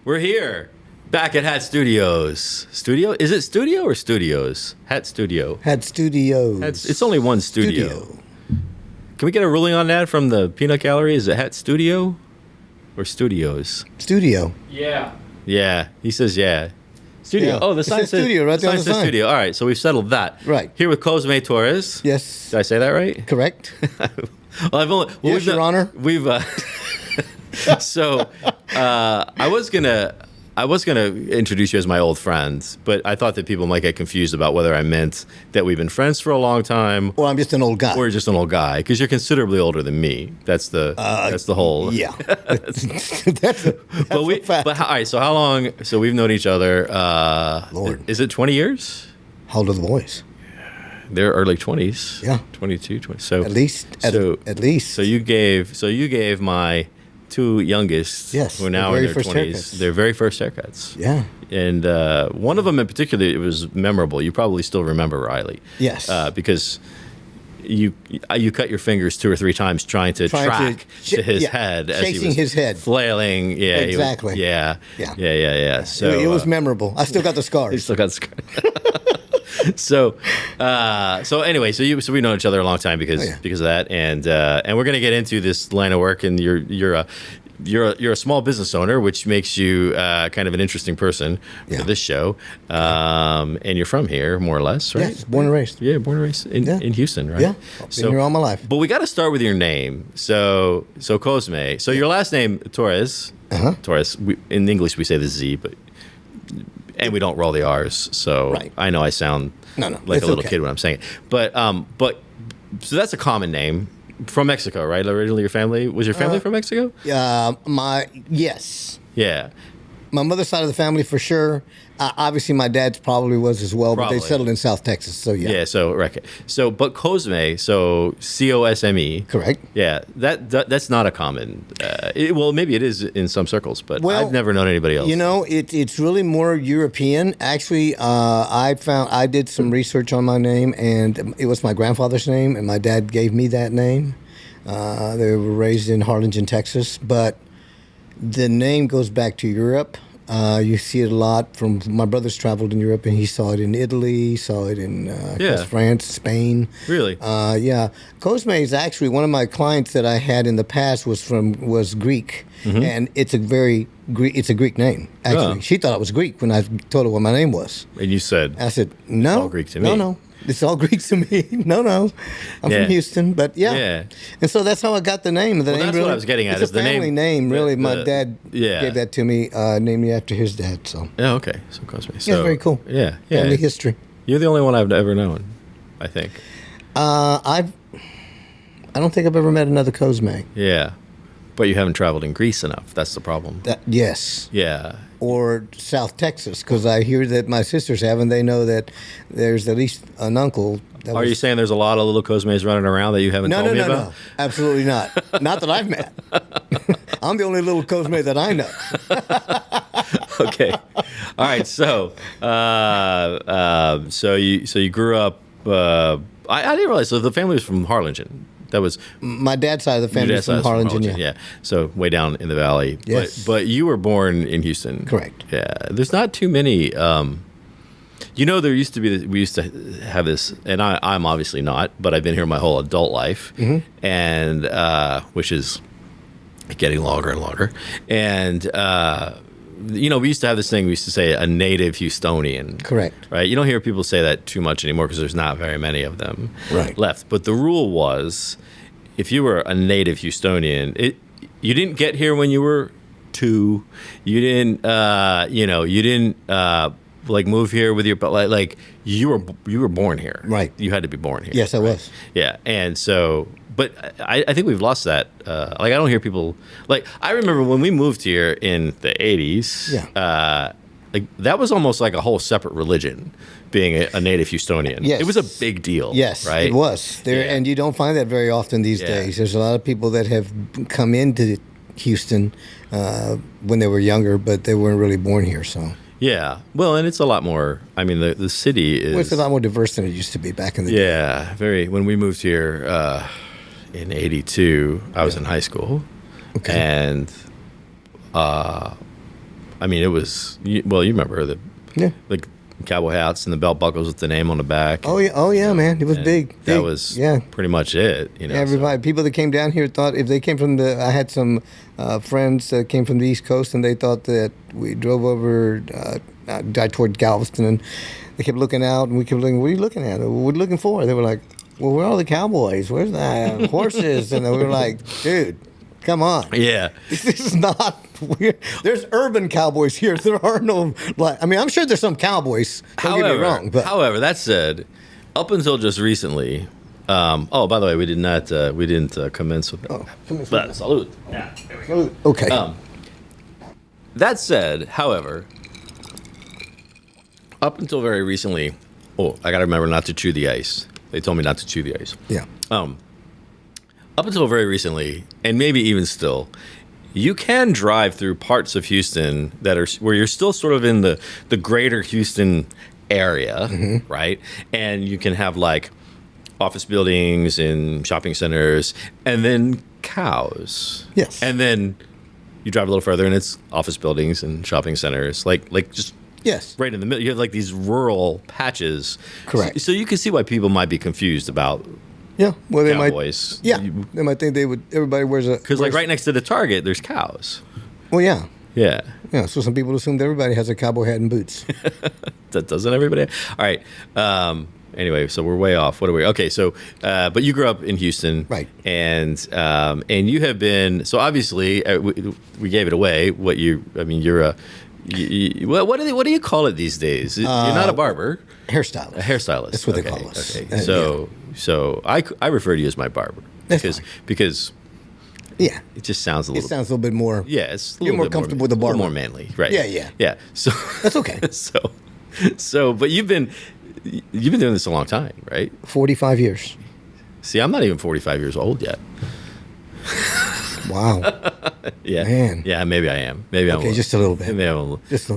We're here, back at Hat Studios. Studio? Is it studio or studios? Hat Studio. Hat Studios. It's only one studio. Can we get a ruling on that from the peanut gallery? Is it Hat Studio or studios? Studio. Yeah. Yeah. He says yeah. Studio. Yeah. Oh, the It sign says studio right there on the says sign. studio. All right, so we've settled that. Right. Here with Cosme Torrez. Yes. Did I say that right? Correct. Well, I've only. Well, Yes, Your Honor. We've. So, I was gonna introduce you as my old friend, but I thought that people might get confused about whether I meant that we've been friends for a long time, Well, I'm just an old guy. or just an old guy, because you're considerably older than me. That's the whole. Yeah. that's a fact. But all right. So how long? So we've known each other. Lord. Is it 20 years? How old are the boys? They're early 20s. Yeah. 22, 20. So At least. At least. So you gave my two youngest, Yes, who are now their in very their first 20s, haircuts. their very first haircuts. Yeah. And one of them in particular, it was memorable. You probably still remember Riley. Yes. Because you cut your fingers 2 or 3 times trying to track to his head as he chasing was his head. flailing. Yeah, Exactly. Yeah. Yeah. So it was memorable. I still got the he scars. still got scar. So anyway, so we've known each other a long time because of that, and we're gonna get into this line of work, and you're a small business owner, which makes you kind of an interesting person for this show, and you're from here, more or less, right? Yes, born and raised. Yeah, born and raised in Houston, right? Yeah, I've been here all my life. But we got to start with your name. So Cosme. So your last name Torrez. Torrez. In English we say the Z, and we don't roll the R's. So I know I sound like a little kid when I'm saying it. But so that's a common name from Mexico, right? Originally, your family was from Mexico? Yes. Yeah. My mother's side of the family for sure. Obviously, my dad's probably was as well, but they settled in South Texas. So yeah. Yeah. So but Cosme. So Cosme. Correct. Yeah. That's not a common. Well, maybe it is in some circles, but I've never known anybody else. You know, it's really more European. Actually, I did some research on my name, and it was my grandfather's name, and my dad gave me that name. They were raised in Harlingen, Texas, but the name goes back to Europe. You see it a lot from my brother's traveled in Europe, and he saw it in Italy, saw it in France, Spain. Really? Yeah. Cosme is actually one of my clients that I had in the past was Greek, and it's a Greek name. Actually, she thought it was Greek when I told her what my name was. And you said, I said, no, it's all Greek to me. No. It's all Greek to me. No. I'm from Houston, but yeah. And so that's how I got the name. The name that's really, what I was getting at. It's is a family name, really. My dad gave that to me, named me after his dad. So. Yeah. Okay. So Cosme. So, yeah, very cool. Yeah. Family history. You're the only one I've ever known, I think. I don't think I've ever met another Cosme. Yeah. But you haven't traveled in Greece enough. That's the problem. Yes. Yeah. Or South Texas, because I hear that my sisters have, and they know that there's at least an uncle. Are you saying there's a lot of little Cosmes running around that you haven't told me about? No, absolutely not. Not that I've met. I'm the only little Cosme that I know. Okay. All right. So, so you grew up. I didn't realize. So the family was from Harlingen. That was my dad's side of the family from Harlingen. Yeah. So way down in the valley. Yes. But you were born in Houston. Correct. Yeah. There's not too many. There used to be. We used to have this, and I'm obviously not, but I've been here my whole adult life, and which is getting longer and longer. And we used to have this thing. We used to say a native Houstonian. Correct. Right. You don't hear people say that too much anymore because there's not very many of them left. But the rule was, if you were a native Houstonian, you didn't get here when you were 2. You didn't. You didn't. Move here with your, but like you were born here, right? You had to be born here. Yes, I was. Yeah, and so, but I think we've lost that. I don't hear people I remember when we moved here in the '80s. Yeah. That was almost like a whole separate religion, being a native Houstonian. Yes. It was a big deal. Yes, right. It was there, and you don't find that very often these days. There's a lot of people that have come into Houston when they were younger, but they weren't really born here. So. Yeah, well, and it's a lot more. I mean, the city is. Well, it's a lot more diverse than it used to be back in the day. Yeah, very. When we moved here in '82, I was in high school, and I mean, it was well. You remember the cowboy hats and the belt buckles with the name on the back. Oh yeah, man, it was big. That was pretty much it. Everybody, people that came down here thought if they came from I had some friends that came from the East Coast, and they thought that we drove over toward Galveston, and they kept looking out, and we kept looking. What are you looking at? What are you looking for? They were like, "Well, where are all the cowboys? Where's the horses?" And we were like, "Dude, come on. Yeah. This is not weird. There's urban cowboys here. There are no, I'm sure there's some cowboys. Don't get me wrong. But however, that said, up until just recently, by the way, we didn't commence with but salute. Yeah. Salute. Okay. That said, however, up until very recently, I got to remember not to chew the ice. They told me not to chew the ice. Yeah. Up until very recently, and maybe even still, you can drive through parts of Houston that are where you're still sort of in the greater Houston area, right? And you can have like office buildings and shopping centers, and then cows. Yes. And then you drive a little further, and it's office buildings and shopping centers, like just right in the middle. You have like these rural patches. Correct. So you can see why people might be confused about. Yeah, well, they cowboys. They might think everybody wears a... Because, like, right next to the Target, there's cows. Well, yeah. Yeah. Yeah, so some people assume that everybody has a cowboy hat and boots. Doesn't everybody? All right. Anyway, so we're way off. What are we? Okay, so, but you grew up in Houston. Right. And you have been, so obviously, we gave it away, you're a... what do you call it these days? You're not a barber. Hairstylist. A hairstylist. That's what they call us. Okay. So I refer to you as my barber because yeah, it just sounds a little. It sounds a little bit more. Yeah, it's you're more comfortable with the barber. A little more manly, right? Yeah. So that's okay. So, but you've been doing this a long time, right? 45 years. See, I'm not even 45 years old yet. Wow. Yeah. Man. Yeah, maybe I am. Maybe I'm just a little bit. Maybe I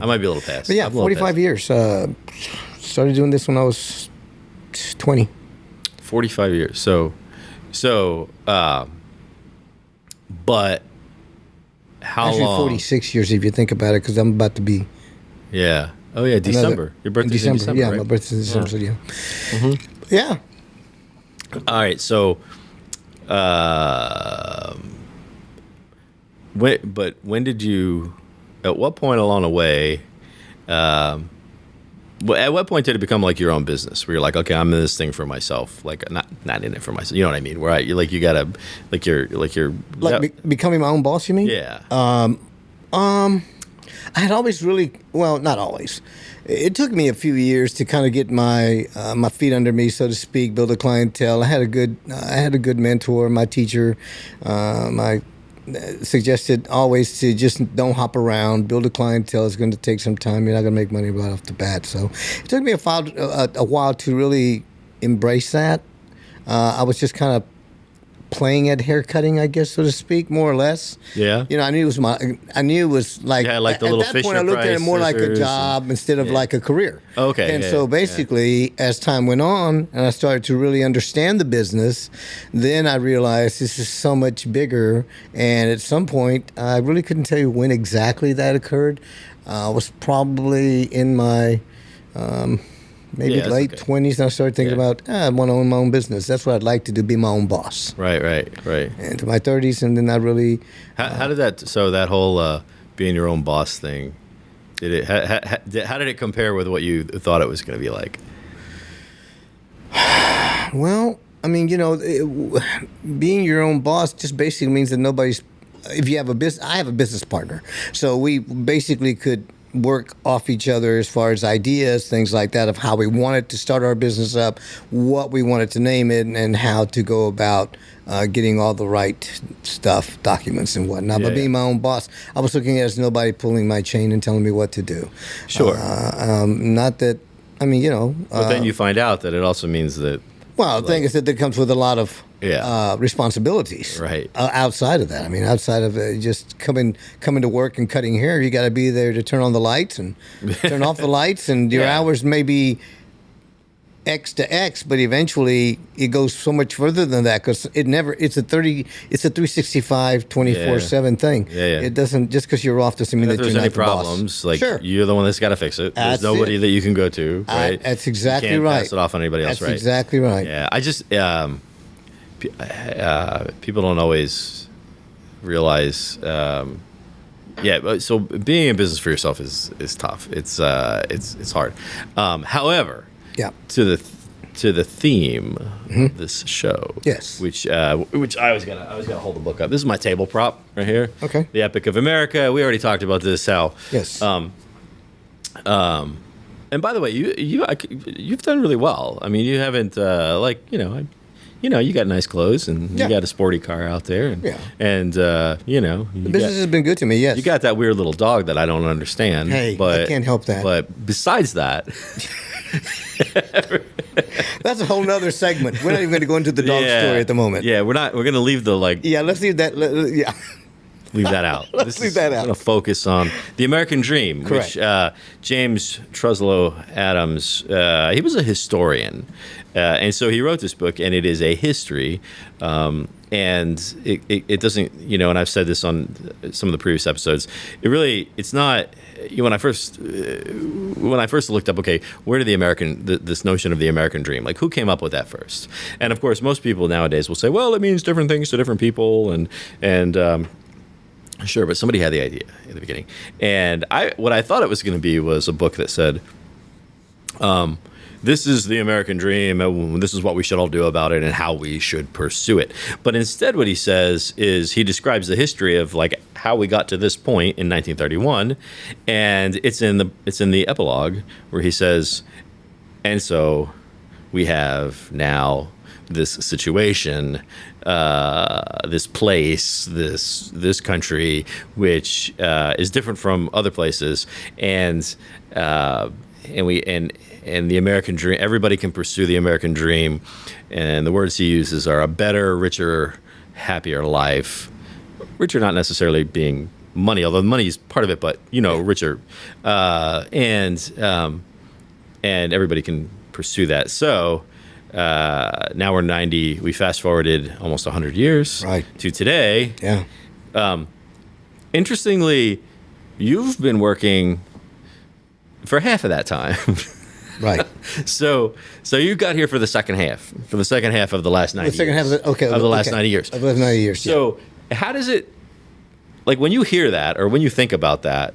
might be a little past. But yeah, 45 years. Started doing this when I was 20. 45 years. So, but how Actually, long? 46 years if you think about it, because I'm about to be. Yeah. Oh yeah, December. Your birthday's in December. Yeah, right? my birthday's in December. So yeah. Mm-hmm. Yeah. All right. So, when did you? At what point along the way? At what point did it become like your own business? Where you're like, okay, I'm in this thing for myself, like not in it for myself. You know what I mean? Where you gotta becoming my own boss. You mean? Yeah. I had always not always. It took me a few years to kind of get my feet under me, so to speak, build a clientele. I had a good mentor, my teacher, suggested always to just don't hop around, build a clientele. It's going to take some time. You're not going to make money right off the bat. So it took me a while to really embrace that. I was just kind of playing at haircutting, I guess, so to speak, more or less. Yeah. I knew it was like, yeah, like the at little that Fisher point I looked at it more like a job instead of like a career. Okay. And so basically, as time went on and I started to really understand the business, then I realized this is so much bigger. And at some point, I really couldn't tell you when exactly that occurred. I was probably in my maybe late 20s, and I started thinking about, I want to own my own business. That's what I'd like to do, be my own boss. Right. And to my 30s, and then I really... How did that whole being your own boss thing, how did it compare with what you thought it was going to be like? Well, I mean, being your own boss just basically means that nobody's... If you have a business... I have a business partner. So we basically could work off each other as far as ideas, things like that, of how we wanted to start our business up, what we wanted to name it, and how to go about getting all the right stuff, documents and whatnot. But being my own boss, I was looking at it as nobody pulling my chain and telling me what to do. Sure. Not that, But then you find out that it also means that... Well, the thing is that comes with a lot of responsibilities. Right. Outside of that, I mean, outside of just coming to work and cutting hair, you got to be there to turn on the lights and turn off the lights, and your hours may be X to X, but eventually it goes so much further than that because it's a 365 24/7 thing. Yeah. It doesn't, just because you're off doesn't mean If that there's you're any not the boss. problems, like Sure. you're the one that's got to fix it. There's That's nobody it. that you can go to, right? That's exactly you can't right. Pass it off on anybody else, That's right? exactly right. Yeah, I just people don't always realize. But so being in business for yourself is tough. It's hard. However, Yeah. to the theme of this show, Yes. which I was gonna hold the book up. This is my table prop right here. Okay. The Epic of America. We already talked about this. How Yes. and by the way, you've done really well. I mean, you haven't you got nice clothes and Yeah. you got a sporty car out there, and Yeah. the Business has been good to me, yes. You got that weird little dog that I don't understand. Hey, but I can't help that. But besides that, That's a whole nother segment. We're not even going to go into the dog story at the moment. Yeah, we're not. We're going to leave the Yeah, let's leave that. Yeah. Leave that out. Let's leave that out. Going to focus on the American Dream, Correct. which James Truslow Adams, he was a historian, and so he wrote this book, and it is a history, and it doesn't, and I've said this on some of the previous episodes. It's not. When I first looked up, okay, where did this notion of the American Dream, like who came up with that first? And of course, most people nowadays will say, well, it means different things to different people, and sure, but somebody had the idea in the beginning. And what I thought it was going to be was a book that said, this is the American Dream, and this is what we should all do about it and how we should pursue it. But instead what he says is he describes the history of like how we got to this point in 1931, and it's in the epilogue where he says, and so we have now this situation, this place, this country, which is different from other places, and the American Dream. Everybody can pursue the American Dream, and the words he uses are a better, richer, happier life. Richer, not necessarily being money, although money is part of it, but richer, and everybody can pursue that. So. Now we're 90. We fast forwarded almost 100 years to today. Yeah. Interestingly, you've been working for half of that time. Right. So you got here for the second half of the last 90 years. The second half of the last 90 years. Of the last 90 years. So how does it, like when you hear that or when you think about that,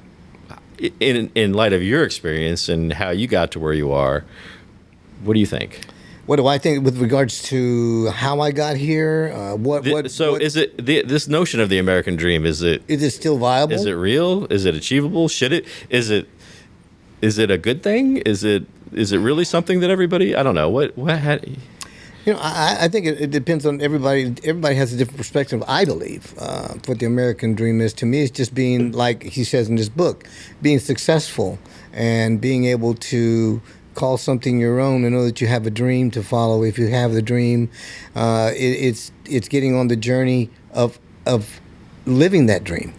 in light of your experience and how you got to where you are, what do you think? What do I think with regards to how I got here? Is it this notion of the American Dream? Is it still viable? Is it real? Is it achievable? Is it a good thing? Is it really something that everybody? I don't know. I think it depends on everybody. Everybody has a different perspective. I believe what the American Dream is to me is just being, like he says in this book, being successful and being able to call something your own and know that you have a dream to follow. If you have the dream, it's getting on the journey of living that dream.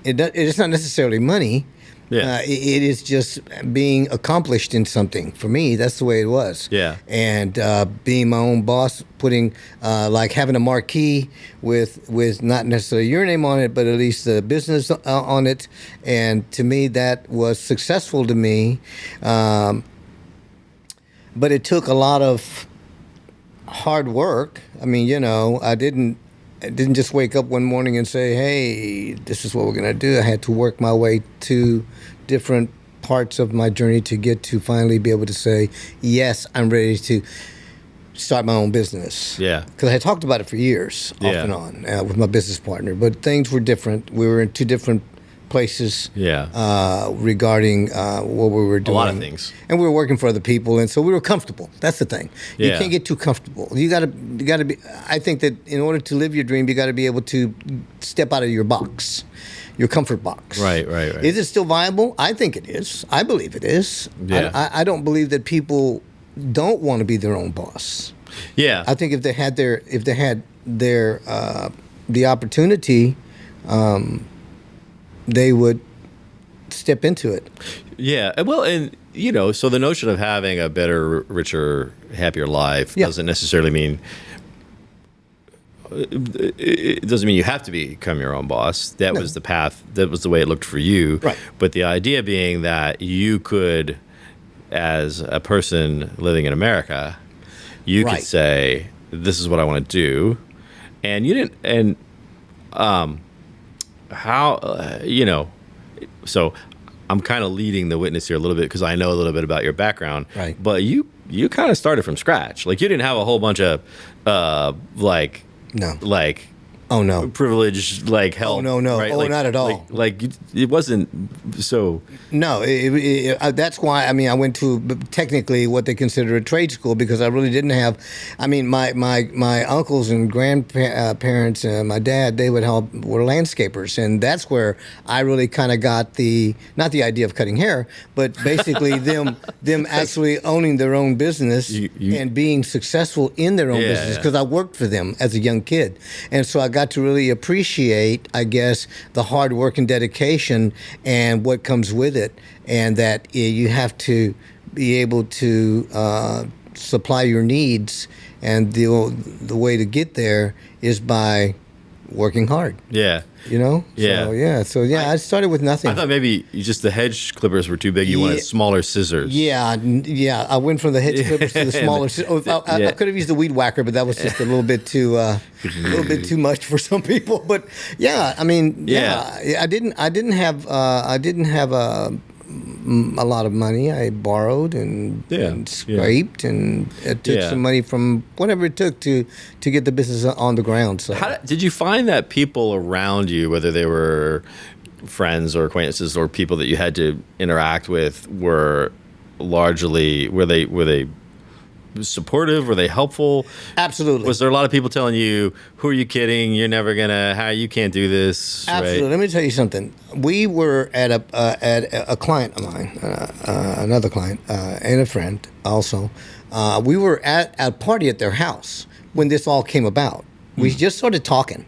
It's not necessarily money. Yeah. It is just being accomplished in something. For me, that's the way it was. Yeah. And being my own boss, putting like having a marquee with not necessarily your name on it, but at least the business on it. And to me, that was successful to me. But it took a lot of hard work. I mean, I didn't just wake up one morning and say, hey, this is what we're going to do. I had to work my way to different parts of my journey to get to finally be able to say, yes, I'm ready to start my own business. Yeah. Because I had talked about it for years, off and on, with my business partner. But things were different. We were in two different places regarding what we were doing. A lot of things. And we were working for other people, and so we were comfortable. That's the thing. You can't get too comfortable. You gotta be. I think that in order to live your dream, you got to be able to step out of your box, your comfort box. Right. Is it still viable? I think it is. I believe it is. Yeah. I don't believe that people don't want to be their own boss. Yeah. I think if they had the opportunity, they would step into it. Yeah. Well, and so the notion of having a better, richer, happier life doesn't necessarily mean. It doesn't mean you have to become your own boss. That was the path. That was the way it looked for you. Right. But the idea being that you could, as a person living in America, you could say, "This is what I want to do," and you didn't. And so I'm kind of leading the witness here a little bit because I know a little bit about your background. Right. But you kind of started from scratch. Like you didn't have a whole bunch of Oh no. privileged help. Oh no. Right? Oh, not at all. It wasn't so. No, that's why. I mean, I went to technically what they consider a trade school because I really didn't have. I mean, my uncles and grandparents and my dad, they were landscapers, and that's where I really kind of got not the idea of cutting hair, but basically them actually owning their own business and being successful in their own business because I worked for them as a young kid, and so I got to really appreciate, I guess, the hard work and dedication and what comes with it, and that you have to be able to supply your needs, and the way to get there is by working hard. Yeah. Yeah. So I started with nothing. I thought maybe the hedge clippers were too big. You wanted smaller scissors. Yeah. I went from the hedge clippers to the smaller. I could have used the weed whacker, but that was just a little bit too much for some people. But I mean, I didn't have a lot of money. I borrowed and scraped and took some money from whatever it took to get the business on the ground. So, did you find that people around you, whether they were friends or acquaintances or people that you had to interact with, were largely were they supportive? Were they helpful? Absolutely. Was there a lot of people telling you, "Who are you kidding? You're never gonna. You can't do this." Absolutely. Right? Let me tell you something. We were at a client of mine, another client, and a friend also. We were at a party at their house when this all came about. We just started talking.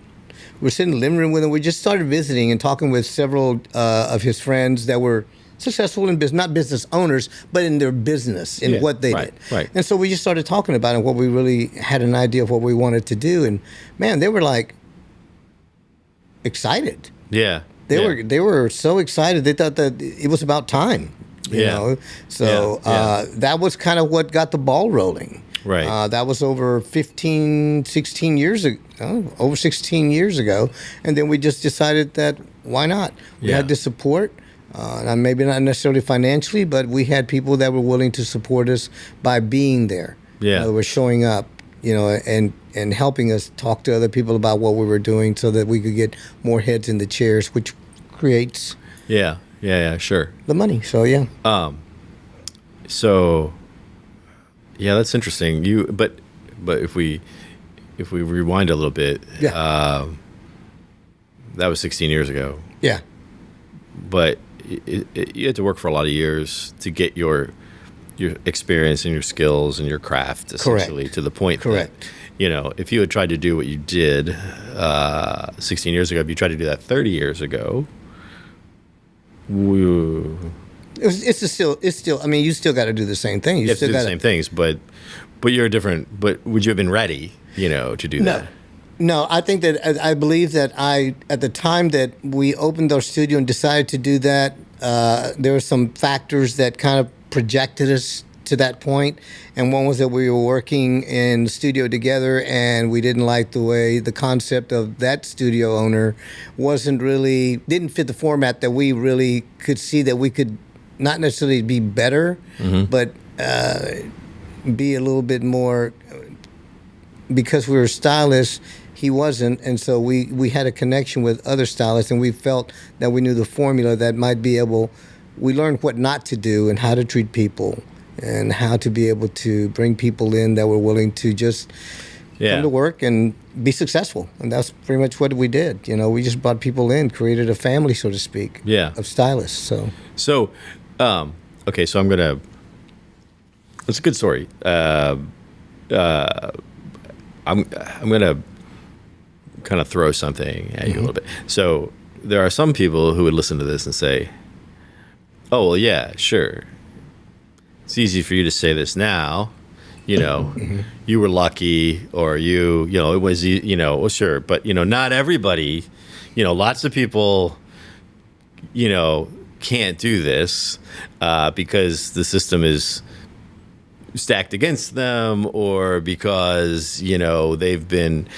We were sitting in the living room with him. We just started visiting and talking with several of his friends that were successful in business, not business owners, but in their business, in what they did. Right. And so we just started talking about it, and what we really had an idea of what we wanted to do. And man, they were excited. Yeah. They were so excited. They thought that it was about time. You know? So that was kind of what got the ball rolling. Right. That was over 16 years ago. And then we just decided that why not? We had the support. Maybe not necessarily financially, but we had people that were willing to support us by being there. Yeah. They were showing up, and helping us talk to other people about what we were doing so that we could get more heads in the chairs, which creates sure, the money. So that's interesting. But if we rewind a little bit, that was 16 years ago. Yeah. But you had to work for a lot of years to get your experience and your skills and your craft essentially to the point. Correct. That, if you had tried to do what you did 16 years ago, if you tried to do that 30 years ago, it's still. I mean, you still got to do the same thing. You have to do the same things, but you're different. But would you have been ready, to do that? No, I think that I believe that at the time that we opened our studio and decided to do that, there were some factors that kind of projected us to that point. And one was that we were working in the studio together, and we didn't like the way the concept of that studio owner didn't fit the format that we really could see that we could not necessarily be better, but be a little bit more, because we were stylists. He wasn't, and so we had a connection with other stylists, and we felt that we knew the formula that might be able. We learned what not to do and how to treat people, and how to be able to bring people in that were willing to just come to work and be successful. And that's pretty much what we did. We just brought people in, created a family, so to speak, of stylists. So, okay, so I'm gonna. It's a good story. I'm gonna kind of throw something at you a little bit. So there are some people who would listen to this and say, "Oh, well, yeah, sure. it's easy for you to say this now. You were lucky, or it was, well, sure, but not everybody, lots of people, can't do this because the system is stacked against them, or because they've been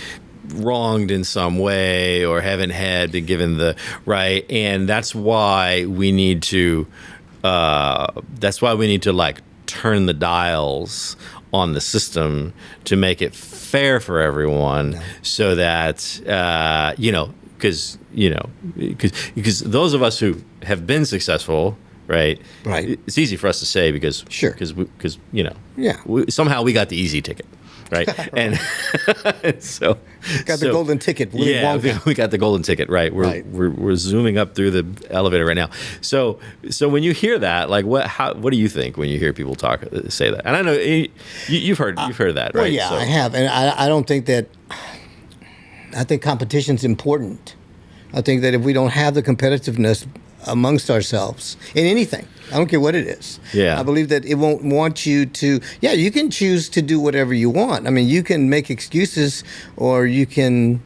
wronged in some way, or haven't been given the right. And that's why we need to like turn the dials on the system to make it fair for everyone, so that because those of us who have been successful, right? It's easy for us to say because somehow we got the easy ticket, right? And so got the golden ticket. We got the golden ticket, right? We're zooming up through the elevator right now. So when you hear that, like what do you think when you hear people say that? And I know you've heard that, right? Well, yeah, I have, and I don't think that. I think competition's important. I think that if we don't have the competitiveness amongst ourselves in anything, I don't care what it is. Yeah. I believe that it won't want you to. Yeah, you can choose to do whatever you want. I mean, you can make excuses, or you can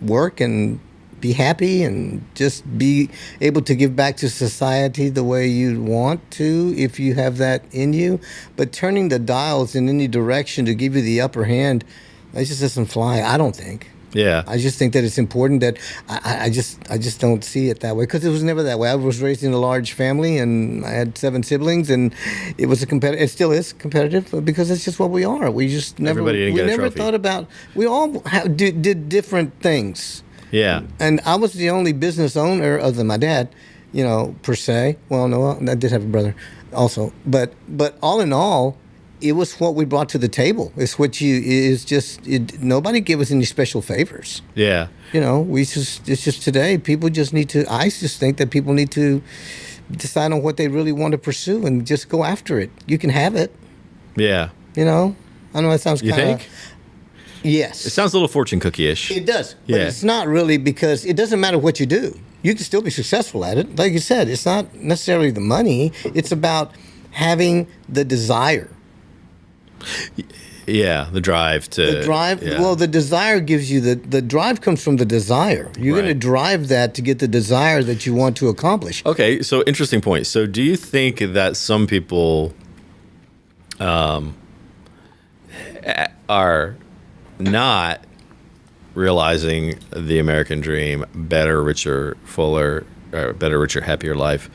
work and be happy and just be able to give back to society the way you want to, if you have that in you. But turning the dials in any direction to give you the upper hand, that just doesn't fly, I don't think. Yeah. I just think that it's important that I just don't see it that way, because it was never that way. I was raised in a large family, and I had 7 siblings, and it was it still is competitive, because it's just what we are. We just never thought about. We all did different things. Yeah. And I was the only business owner other than my dad, per se. Well, no, I did have a brother also, but all in all, it was what we brought to the table. It's what nobody gave us any special favors. Yeah. It's just today, people just need to, I just think that people need to decide on what they really want to pursue and just go after it. You can have it. Yeah. I know it sounds kind of. You think? Yes. It sounds a little fortune cookie-ish. It does. But it's not really, because it doesn't matter what you do. You can still be successful at it. Like you said, it's not necessarily the money. It's about having the desire. Yeah, the drive to... The drive, well, the desire gives you the drive comes from the desire. You're going to drive that to get the desire that you want to accomplish. Okay, so interesting point. So do you think that some people are not realizing the American dream, better, richer, fuller, better, richer, happier life,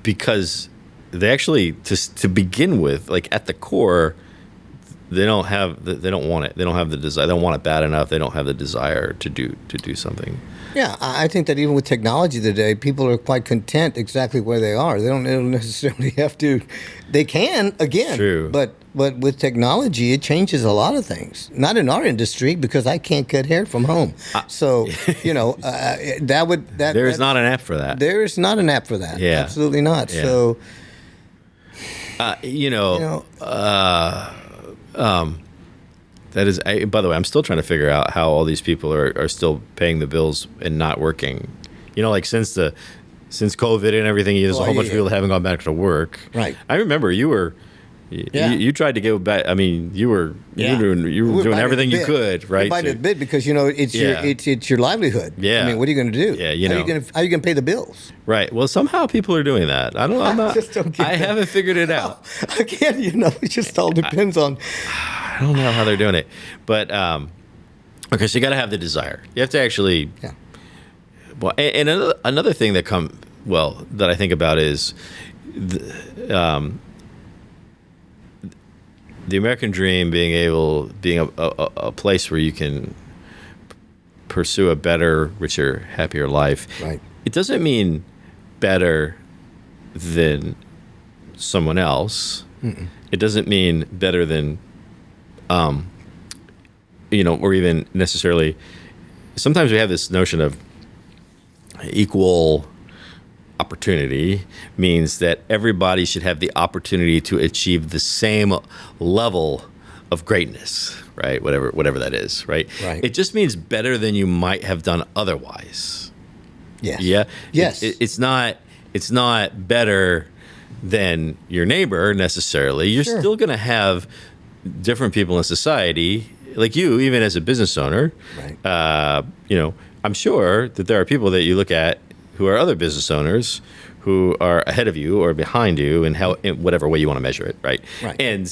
because they actually, to begin with, like at the core, they don't want it. They don't have the desire. They don't want it bad enough. They don't have the desire to do something. Yeah, I think that even with technology today, people are quite content exactly where they are. They don't necessarily have to. They can, again. True. But with technology, it changes a lot of things. Not in our industry, because I can't cut hair from home. So, there is not an app for that. There is not an app for that. Yeah. Absolutely not. Yeah. So, that is. By the way, I'm still trying to figure out how all these people are still paying the bills and not working. Like since COVID and everything, there's a whole bunch of people that haven't gone back to work. Right. I remember you were. You tried to give back. I mean, you were doing everything you could, right? By the bit, because it's your livelihood. Yeah. I mean, what are you going to do? Yeah. How are you going to pay the bills? Right. Well, somehow people are doing that. I just don't get that. haven't figured it out. Again, it just all depends on. I don't know how they're doing it, but okay. So you got to have the desire. You have to actually. Yeah. Well, and another thing that I think about is the American dream being a place where you can pursue a better, richer, happier life. Right. It doesn't mean better than someone else. Mm-mm. It doesn't mean better than, or even necessarily. Sometimes we have this notion of equal opportunity means that everybody should have the opportunity to achieve the same level of greatness, right? Whatever that is, right? Right. It just means better than you might have done otherwise. Yes. Yeah. Yes. It's not better than your neighbor necessarily. You're Sure. still going to have different people in society, like you, even as a business owner. Right. I'm sure that there are people that you look at who are other business owners who are ahead of you or behind you in whatever way you want to measure it, right? Right. And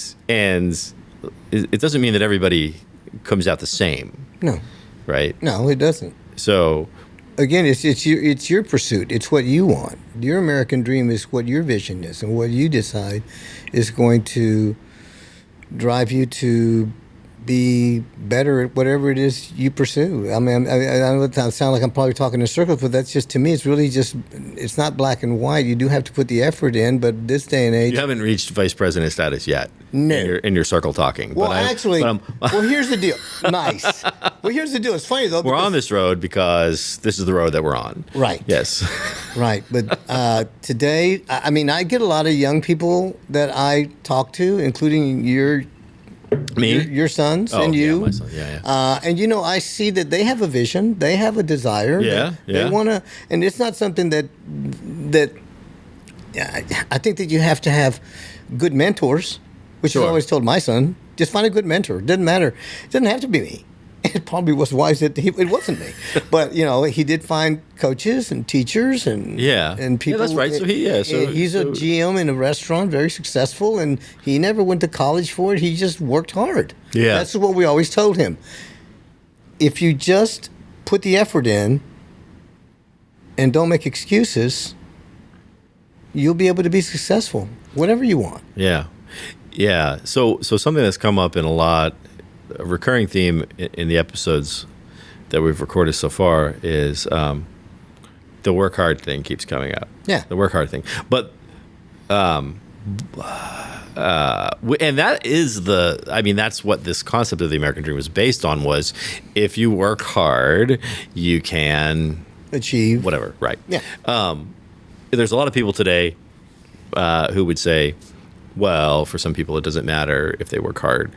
it doesn't mean that everybody comes out the same, No. right? No, it doesn't. So Again, it's your pursuit. It's what you want. Your American dream is what your vision is, and what you decide is going to drive you to be better at whatever it is you pursue. I mean, I know it sound like I'm probably talking in circles, but that's just, to me, it's really just, it's not black and white. You do have to put the effort in, but this day and age, you haven't reached vice president status yet. No. In your circle talking. well, well, here's the deal. Nice. Well, here's the deal. It's funny though. we're on this road because this is the road that we're on. Right. Yes. Right, but today, I mean, I get a lot of young people that I talk to, including Me? your sons Oh, and you. yeah, my son. Yeah. And I see that they have a vision, they have a desire. Yeah, They want to, and it's not something that I think that you have to have good mentors, which Sure. I always told my son. Just find a good mentor. It doesn't matter. It doesn't have to be me. It probably was wise that it wasn't me, but he did find coaches and teachers and people. Yeah, that's right. So he's a GM in a restaurant, very successful, and he never went to college for it. He just worked hard. Yeah, that's what we always told him. If you just put the effort in and don't make excuses, you'll be able to be successful, whatever you want. Yeah. Yeah. So something that's come up in a recurring theme in the episodes that we've recorded so far is the work hard thing keeps coming up. Yeah. The work hard thing. But and that is that's what this concept of the American dream was based on, was if you work hard, you can achieve whatever, right? Yeah. There's a lot of people today who would say, well, for some people, it doesn't matter if they work hard.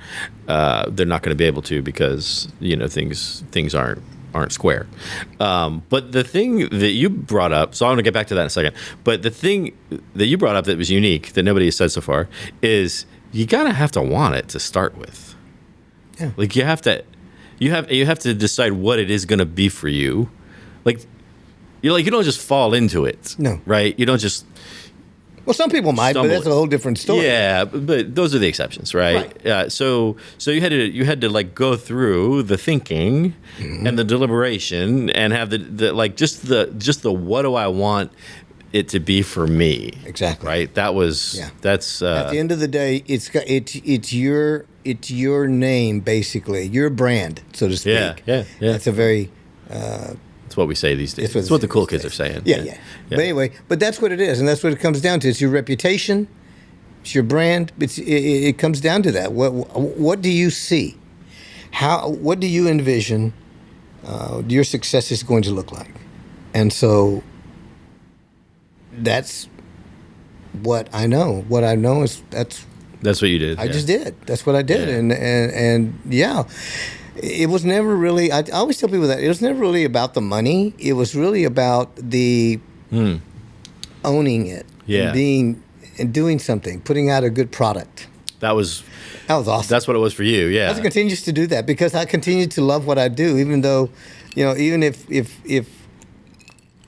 They're not going to be able to because things aren't square. But the thing that you brought up, so I want to get back to that in a second. But the thing that you brought up that was unique that nobody has said so far is you gotta have to want it to start with. Yeah. Like you have to decide what it is going to be for you. Like you don't just fall into it. No. Right? You don't just. Well, some people might, but that's a whole different story. Yeah, but those are the exceptions, right? So you had to like go through the thinking and the deliberation and have just the what do I want it to be for me? Exactly. Right. That's at the end of the day, it's your name basically, your brand, so to speak. Yeah. That's a very. That's what we say these days. It's what the cool kids are saying. Yeah. But anyway, that's what it is, and that's what it comes down to. It's your reputation, it's your brand. It comes down to that. What do you see? What do you envision your success is going to look like? And so that's what I know. What I know is that's what you did. I just did. That's what I did, and yeah. It was never really. I always tell people that it was never really about the money. It was really about the owning it, and doing something, putting out a good product. That was awesome. That's what it was for you. Yeah, I continues to do that because I continue to love what I do, even though, even if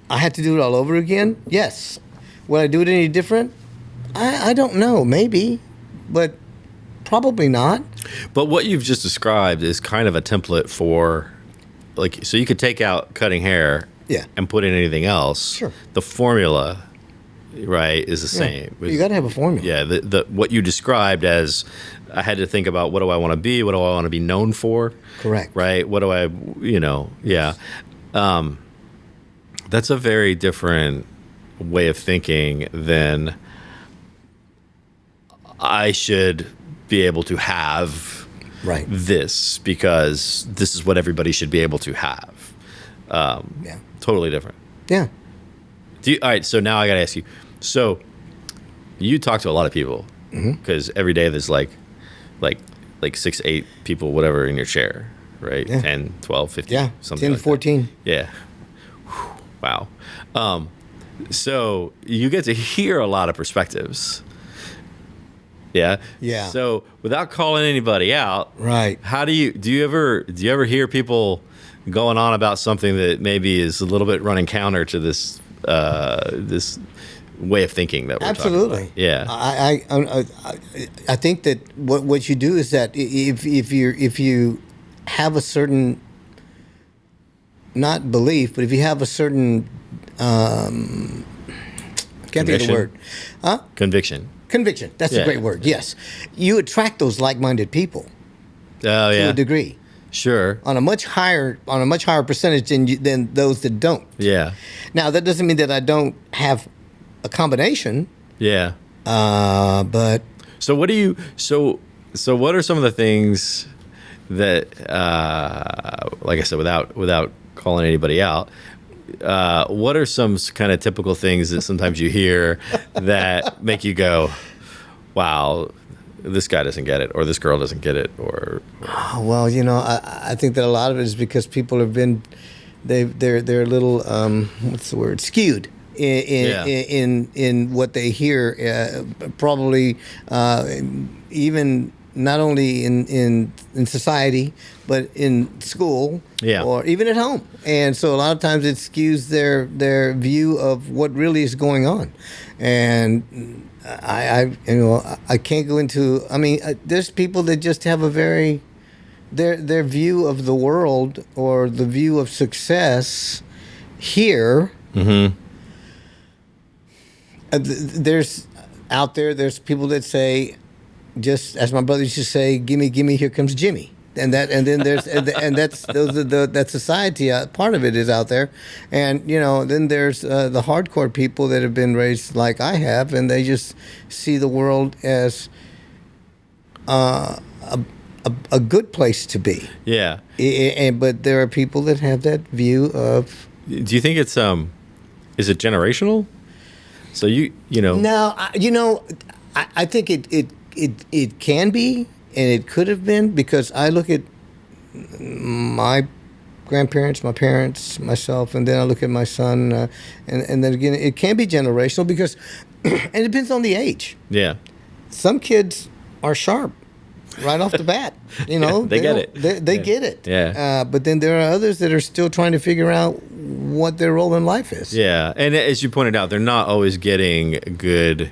I had to do it all over again, yes. Would I do it any different? I don't know. Maybe, but. Probably not. But what you've just described is kind of a template for, so you could take out cutting hair and put in anything else. Sure. The formula, right, is the same. You got to have a formula. Yeah. The what you described as I had to think about what do I want to be? What do I want to be known for? Correct. Right. What do I, yeah. That's a very different way of thinking than I should be able to have this because this is what everybody should be able to have. Totally different. Yeah. All right, so now I got to ask you. So you talk to a lot of people because every day there's like 6, 8 people, whatever, in your chair, right? Yeah. 10, 12, 15, yeah. something 10, like 14. That. Yeah. Wow. So you get to hear a lot of perspectives. Yeah. Yeah. So without calling anybody out, Right. how do you ever hear people going on about something that maybe is a little bit running counter to this this way of thinking that we're Absolutely. talking about? Yeah. I think that what you do is that if you have a certain, not belief, but if you have a certain can't think of the word, Conviction. That's a great word. Yes, you attract those like-minded people to a degree. Sure. On a much higher percentage than those that don't. Yeah. Now that doesn't mean that I don't have a combination. Yeah. But so what do you so what are some of the things that like I said, without calling anybody out, what are some kind of typical things that sometimes you hear that make you go, wow, this guy doesn't get it, or this girl doesn't get it, or well, I think that a lot of it is because people have been they're a little what's the word, skewed in what they hear, probably even not only in society, but in school, or even at home. And so a lot of times it skews their view of what really is going on. And I can't go into. I mean, there's people that just have a very their view of the world or the view of success here. Mm-hmm. There's people that say, just as my brother used to say, "Gimme, here comes Jimmy," and then there's that society part of it is out there, and then there's the hardcore people that have been raised like I have, and they just see the world as a good place to be. Yeah. But there are people that have that view of. Do you think it's is it generational? So you know. No, I think it can be, and it could have been, because I look at my grandparents, my parents, myself, and then I look at my son, and then again, it can be generational because, and it depends on the age. Yeah. Some kids are sharp right off the bat. They get it. They get it. Yeah. But then there are others that are still trying to figure out what their role in life is. Yeah, and as you pointed out, they're not always getting good.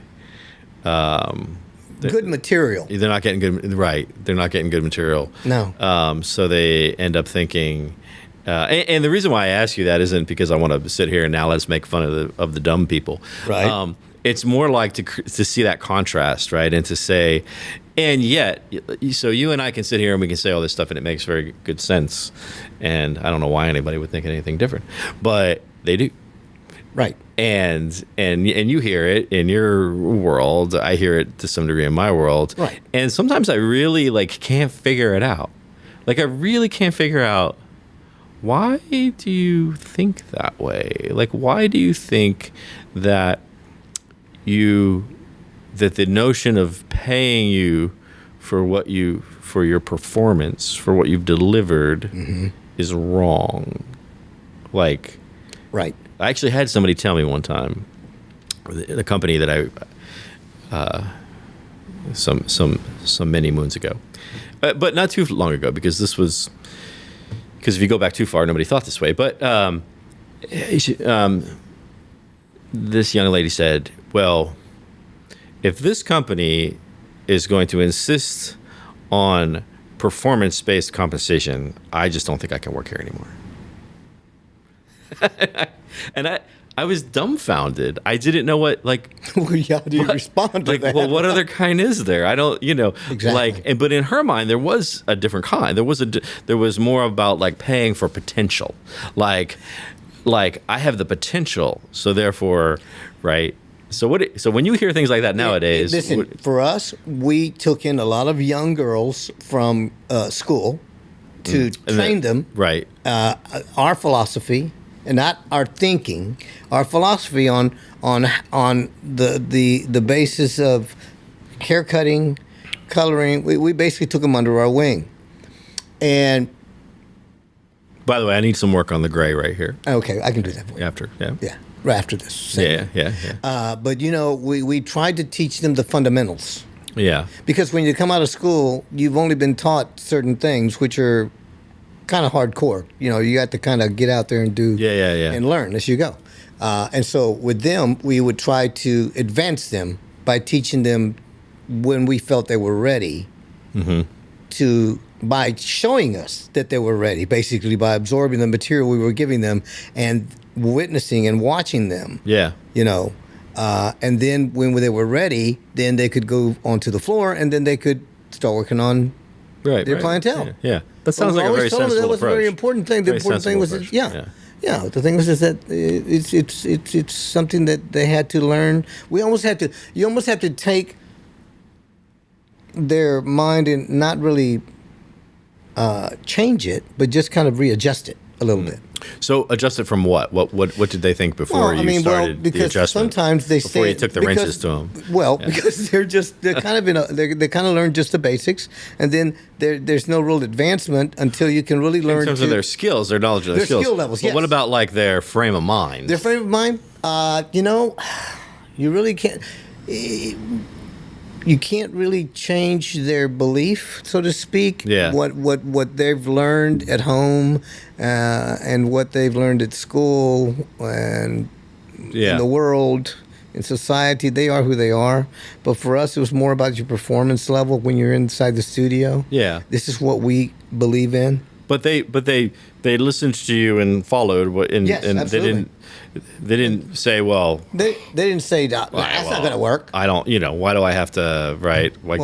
Good material. They're not getting good. Right. They're not getting good material. No. So they end up thinking. And the reason why I ask you that isn't because I want to sit here and now let's make fun of the dumb people. Right. It's more like to see that contrast, right, and to say, and yet, so you and I can sit here and we can say all this stuff, and it makes very good sense. And I don't know why anybody would think anything different, but they do. Right. And you hear it in your world. I hear it to some degree in my world. Right. And sometimes I really can't figure it out. I really can't figure out, why do you think that way? Why do you think that that the notion of paying you for your performance, for what you've delivered, mm-hmm. is wrong? Right. I actually had somebody tell me one time, the company that some many moons ago, but not too long ago, because if you go back too far, nobody thought this way. But this young lady said, well, if this company is going to insist on performance-based compensation, I just don't think I can work here anymore. And I was dumbfounded. I didn't know what, how do you respond to that? Well, what other kind is there? I don't, Exactly. but in her mind, there was a different kind. There was more about paying for potential. I have the potential, so therefore, right? So when you hear things like that nowadays, listen, for us, we took in a lot of young girls from school to train them. Right. Our philosophy, and not our thinking, our philosophy on the basis of haircutting, coloring. We basically took them under our wing. And by the way, I need some work on the gray right here. okay, I can do that for you. After, yeah. Yeah. after this segment. But we tried to teach them the fundamentals. Yeah. Because when you come out of school, you've only been taught certain things, which are kind of hardcore. You got to kind of get out there and do and learn as you go. And so with them, we would try to advance them by teaching them when we felt they were ready by showing us that they were ready, basically by absorbing the material we were giving them and witnessing and watching them. Yeah. And then when they were ready, then they could go onto the floor and then they could start working on their clientele. Yeah. That sounds like a very sensible approach. That was a very important thing. The important thing was, the thing was is that it's something that they had to learn. You almost have to take their mind and not really change it, but just kind of readjust it a little bit. So adjust it from what? What did they think before you started the adjustment? Sometimes they before you took the wrenches to them. Well, because they're kind of they kind of learn just the basics, and then there's no real advancement until you can really learn in terms of their skills, their knowledge of their skills. Skill levels. But what about like their frame of mind? Their frame of mind, you really can't. You can't really change their belief, so to speak. Yeah. What they've learned at home, and what they've learned at school, and in the world, in society, they are who they are. But for us, it was more about your performance level when you're inside the studio. Yeah. This is what we believe in. But they listened to you and followed what and absolutely. They didn't say, well, they didn't say that's not going to work. I don't, why do I have to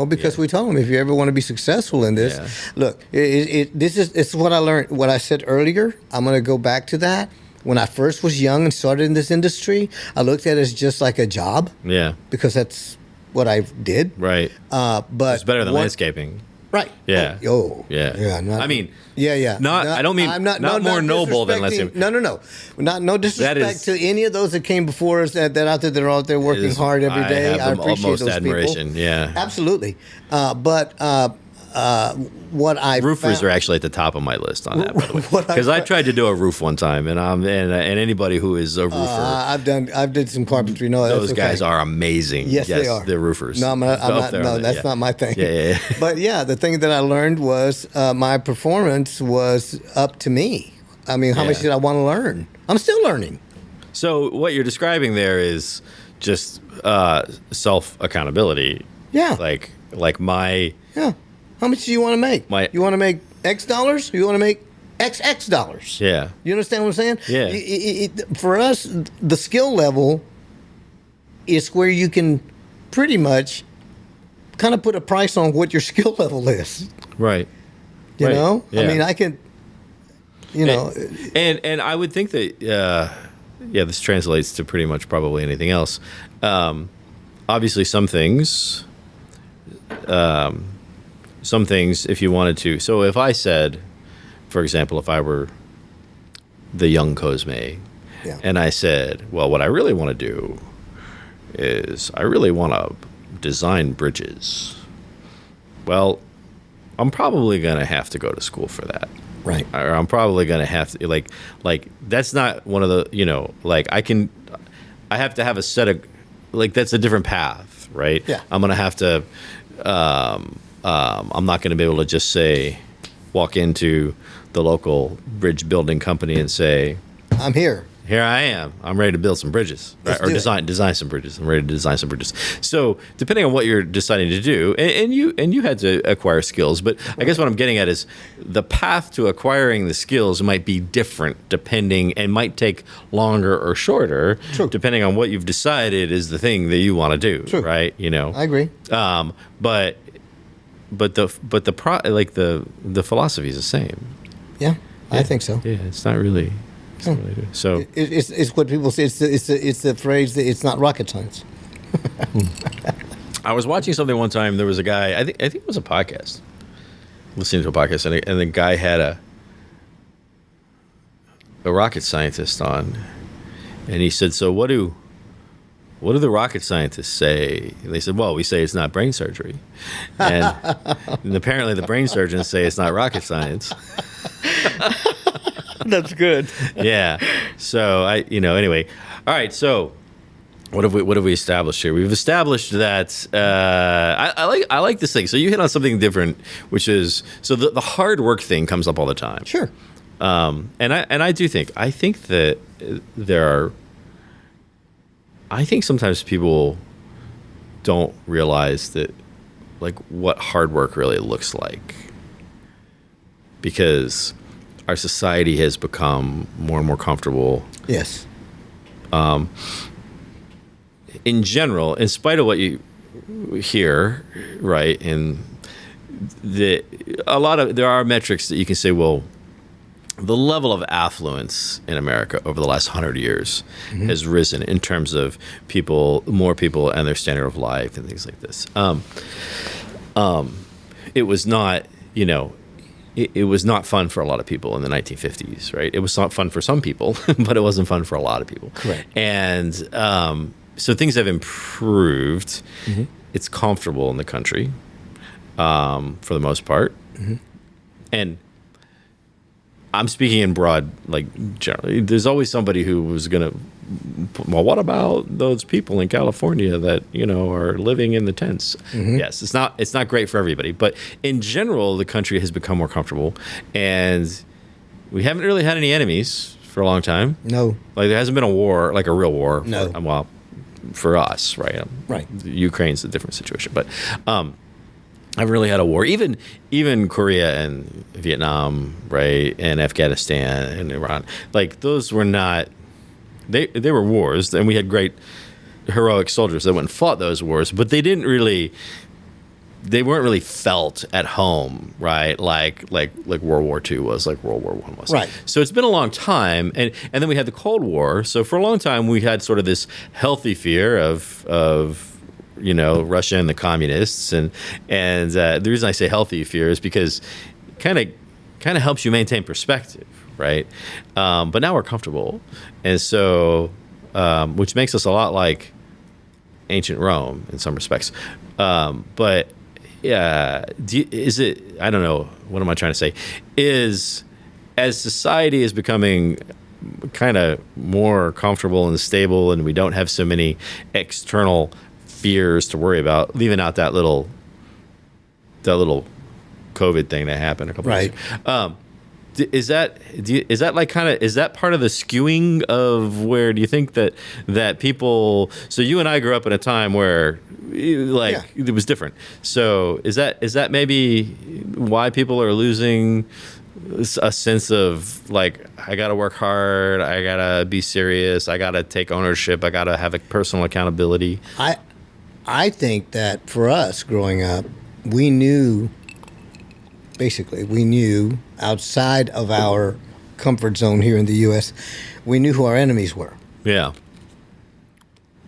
because we told them if you ever want to be successful in this, look, this is what I learned. What I said earlier, I'm going to go back to that. When I first was young and started in this industry, I looked at it as just like a job. Yeah. Because that's what I did. Right. But it's better than landscaping. Right. Yeah. Yeah. Yeah. I don't mean not more noble than landscaping. No. No disrespect to any of those that came before us that out there that are out there working hard every day. I appreciate those admiration. people. Yeah. Absolutely. But what I roofers are actually at the top of my list on that, by the way, because I tried to do a roof one time, and anybody who is a roofer, I've did some carpentry. No, those guys are amazing. Yes, they are. They're roofers. No, that's not my thing. Yeah. But the thing that I learned was my performance was up to me. I mean, how much did I want to learn? I'm still learning. So what you're describing there is just self accountability. Yeah. Like my. Yeah. How much do you want to make? You want to make X dollars? Or you want to make XX dollars? Yeah. You understand what I'm saying? Yeah. For us, the skill level is where you can pretty much kind of put a price on what your skill level is. Right. You know? Yeah. I mean, I can, And I would think that, this translates to pretty much probably anything else. Obviously, some things, if you wanted to. So if I said, for example, if I were the young Cosme, and I said, well, what I really want to do is I really want to design bridges. Well, I'm probably going to have to go to school for that. Right. Or I'm probably going to have to, like, that's not one of the, I have to have a set of, that's a different path, right? Yeah. I'm going to have to, I'm not going to be able to just say, walk into the local bridge building company and say, I'm here. Here I am. I'm ready to build some bridges, right? Or design some bridges. I'm ready to design some bridges. So depending on what you're deciding to do, and you had to acquire skills, but I guess what I'm getting at is the path to acquiring the skills might be different depending, and might take longer or shorter, depending on what you've decided is the thing that you want to do, right? I agree. But the philosophy is the same. Yeah, I think so. Yeah, it's not really. So it's what people say. It's the phrase that it's not rocket science. I was watching something one time. There was a guy. I think it was a podcast. Listening to a podcast, and the guy had a rocket scientist on, and he said, "So what do the rocket scientists say?" And they said, "Well, we say it's not brain surgery," and apparently the brain surgeons say it's not rocket science. That's good. Yeah. So anyway. All right. So what have we established here? We've established that I like this thing. So you hit on something different, which is the hard work thing comes up all the time. Sure. And I think that I think sometimes people don't realize that like what hard work really looks like, because our society has become more and more comfortable. Yes. In general, in spite of what you hear, right? And there are metrics that you can say, well, the level of affluence in America over the last 100 years has risen in terms of more people and their standard of life and things like this. It was not, it was not fun for a lot of people in the 1950s, right? It was not fun for some people, but it wasn't fun for a lot of people. Correct. And so things have improved. It's comfortable in the country for the most part. And I'm speaking in broad, like generally. There's always somebody who was going to, well, what about those people in California that are living in the tents? Yes, it's not great for everybody, but in general, the country has become more comfortable, and we haven't really had any enemies for a long time. No, like there hasn't been a war, like a real war. No, for us, right? Right. Ukraine's a different situation, but. I've really had a war, even Korea and Vietnam, right, and Afghanistan and Iran. Like those were not, they were wars, and we had great heroic soldiers that went and fought those wars, but they weren't really felt at home, right? Like World War II was, like World War I was. Right. So it's been a long time, and then we had the Cold War. So for a long time, we had sort of this healthy fear of Russia and the communists, and the reason I say healthy fear is because kind of helps you maintain perspective, right? But now we're comfortable, and so which makes us a lot like ancient Rome in some respects. But yeah, I don't know. What am I trying to say? As society is becoming kind of more comfortable and stable, and we don't have so many external fears to worry about, leaving out that little COVID thing that happened a couple of years ago. Is that part of the skewing of where do you think that people? So you and I grew up in a time where it was different. So is that maybe why people are losing a sense of like, I got to work hard, I got to be serious, I got to take ownership, I got to have a personal accountability? I think that for us growing up, we knew outside of our comfort zone here in the U.S., we knew who our enemies were. Yeah.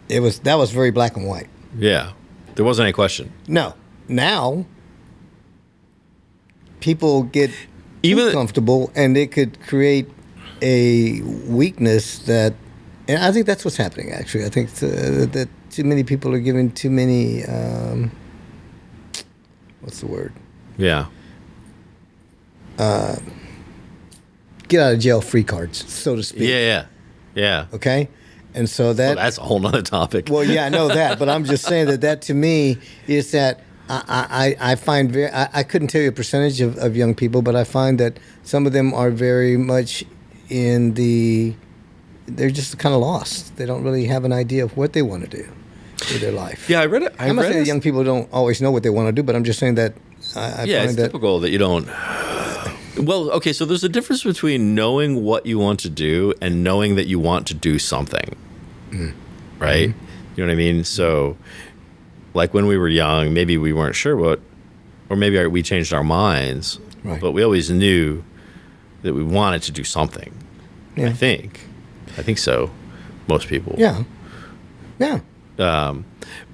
That was very black and white. Yeah. There wasn't any question. No. Now, people get too comfortable, and it could create a weakness that, and I think that's what's happening, actually. I think that too many people are given too many, what's the word? Yeah. Get out of jail free cards, so to speak. Yeah. Okay? And so that's a whole nother topic. Well, yeah, I know that, but I'm just saying that to me is that I find I couldn't tell you a percentage of young people, but I find that some of them are very much they're just kind of lost. They don't really have an idea of what they want to do with their life. Yeah, I read it. I'm not saying that young people don't always know what they want to do, but I'm just saying that I find it's typical that you don't. Well, okay, so there's a difference between knowing what you want to do and knowing that you want to do something, right? You know what I mean? So, like when we were young, maybe we weren't sure what, or maybe we changed our minds, but we always knew that we wanted to do something. Yeah. I think so. Most people. Yeah.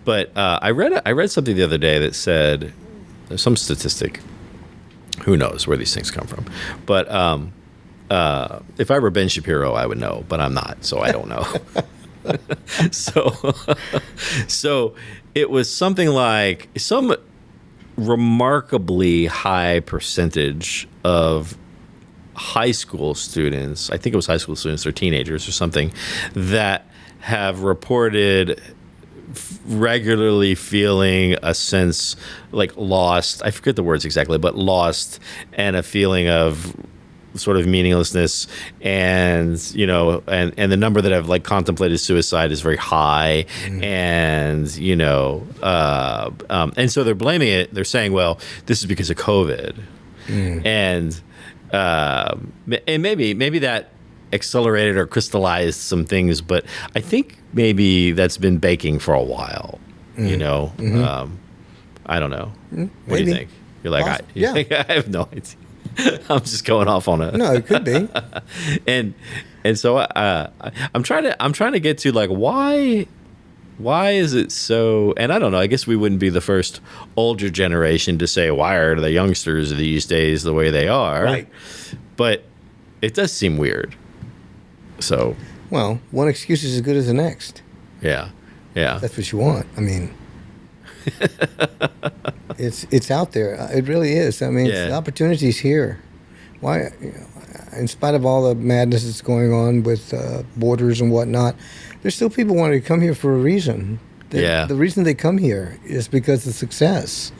But I read something the other day that said some statistic. Who knows where these things come from? But if I were Ben Shapiro, I would know, but I'm not, so I don't know. So it was something like some remarkably high percentage of high school students, I think it was high school students or teenagers or something, that have reported regularly feeling a sense like lost. I forget the words exactly, but lost, and a feeling of sort of meaninglessness, and and the number that have like contemplated suicide is very high, and and so they're blaming it. They're saying, well, this is because of COVID, and maybe that accelerated or crystallized some things, but I think maybe that's been baking for a while. I don't know. What do you think? You're like, I have no idea. I'm just going off on a. No, it could be. and so I'm trying to get to like why is it so? And I don't know. I guess we wouldn't be the first older generation to say why are the youngsters these days the way they are. Right. But it does seem weird. So. Well, one excuse is as good as the next. Yeah. That's what you want. I mean. It's out there. It really is. I mean, the opportunity's here. Why, in spite of all the madness that's going on with borders and whatnot, there's still people wanting to come here for a reason. The reason they come here is because of success.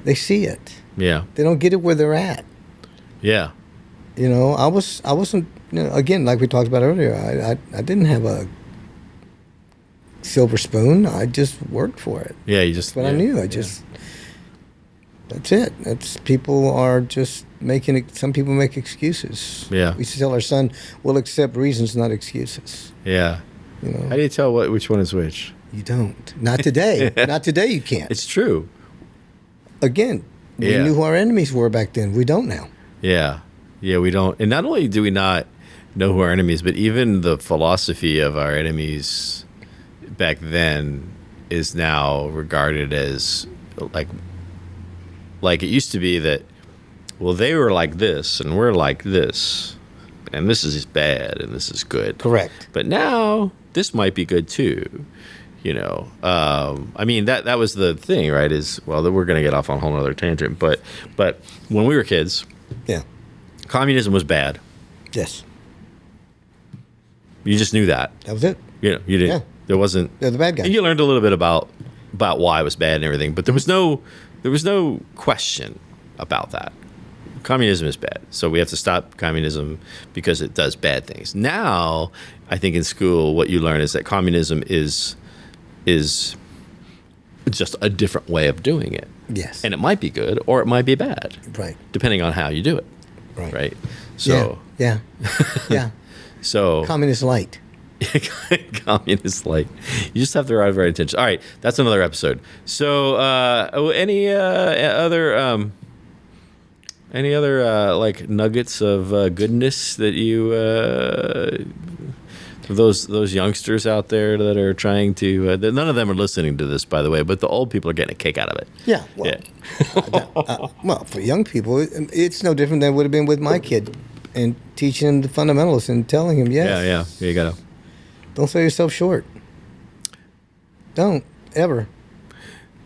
They see it. Yeah. They don't get it where they're at. Yeah. I wasn't. Again, like we talked about earlier, I didn't have a silver spoon. I just worked for it. Yeah, that's what I knew. That's it. People are just making it. Some people make excuses. Yeah. We used to tell our son, we'll accept reasons, not excuses. Yeah. How do you tell which one is which? You don't. Not today. Not today you can't. It's true. Again, we knew who our enemies were back then. We don't now. Yeah. Yeah, we don't. And not only do we not know who our enemies, but even the philosophy of our enemies back then is now regarded as like it used to be that, well, they were like this and we're like this, and this is bad and this is good. Correct. But now this might be good too. I mean, that was the thing, right? We're going to get off on a whole other tangent, but when we were kids, communism was bad. Yes. You just knew that. That was it. You didn't. Yeah. There wasn't. They're the bad guy. And you learned a little bit about why it was bad and everything, but there was no question about that. Communism is bad, so we have to stop communism because it does bad things. Now, I think in school, what you learn is that communism is just a different way of doing it. Yes. And it might be good or it might be bad. Right. Depending on how you do it. Right. So. Yeah. So. Communist light. Communist light. You just have the right intention. All right, that's another episode. So, any other like nuggets of goodness that you those youngsters out there that are trying to? None of them are listening to this, by the way, but the old people are getting a kick out of it. Yeah. Well, well, for young people, it's no different than it would have been with my kid, and teaching him the fundamentals and telling him, Yeah, you gotta. Don't sell yourself short. Don't ever.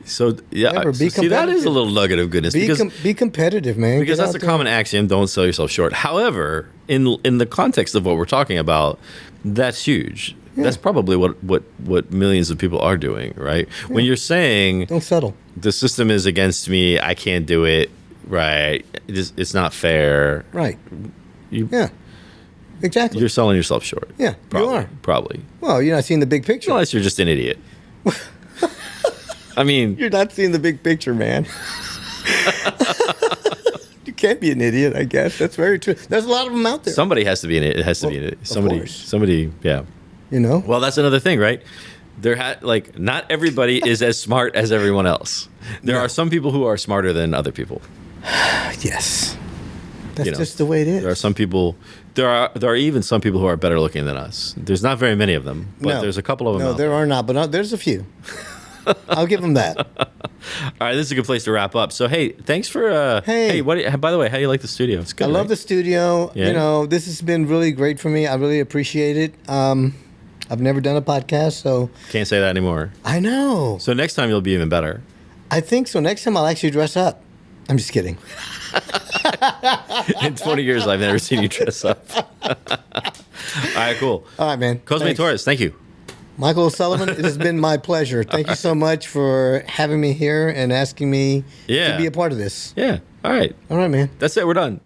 So that is a little nugget of goodness. Be competitive, man. Because that's a common axiom: don't sell yourself short. However, in the context of what we're talking about, that's huge. Yeah. That's probably what millions of people are doing, right? Yeah. When you're saying, don't settle. The system is against me. I can't do it. Right? It's not fair. Right. Yeah. Exactly. You're selling yourself short. Yeah, probably, you are. Probably. Well, you're not seeing the big picture. Unless you're just an idiot. I mean... You're not seeing the big picture, man. You can't be an idiot, I guess. That's very true. There's a lot of them out there. Somebody has to be an idiot. It has to be an idiot. Somebody, yeah. Well, that's another thing, right? Not everybody is as smart as everyone else. There are some people who are smarter than other people. Yes. That's just the way it is. There are some people... There are even some people who are better looking than us. There's not very many of them, but there's a couple of them. No, there are not, but there's a few. I'll give them that. All right, this is a good place to wrap up. So, hey, thanks for. Hey, by the way, how do you like the studio? It's good. I love the studio. Yeah. This has been really great for me. I really appreciate it. I've never done a podcast, so can't say that anymore. I know. So next time you'll be even better. I think so. Next time I'll actually dress up. I'm just kidding. In 20 years, I've never seen you dress up. All right, cool. All right, man. Cosme Torrez, thank you. Michael O'Sullivan, it has been my pleasure. Thank you so much for having me here and asking me to be a part of this. Yeah. All right. All right, man. That's it. We're done.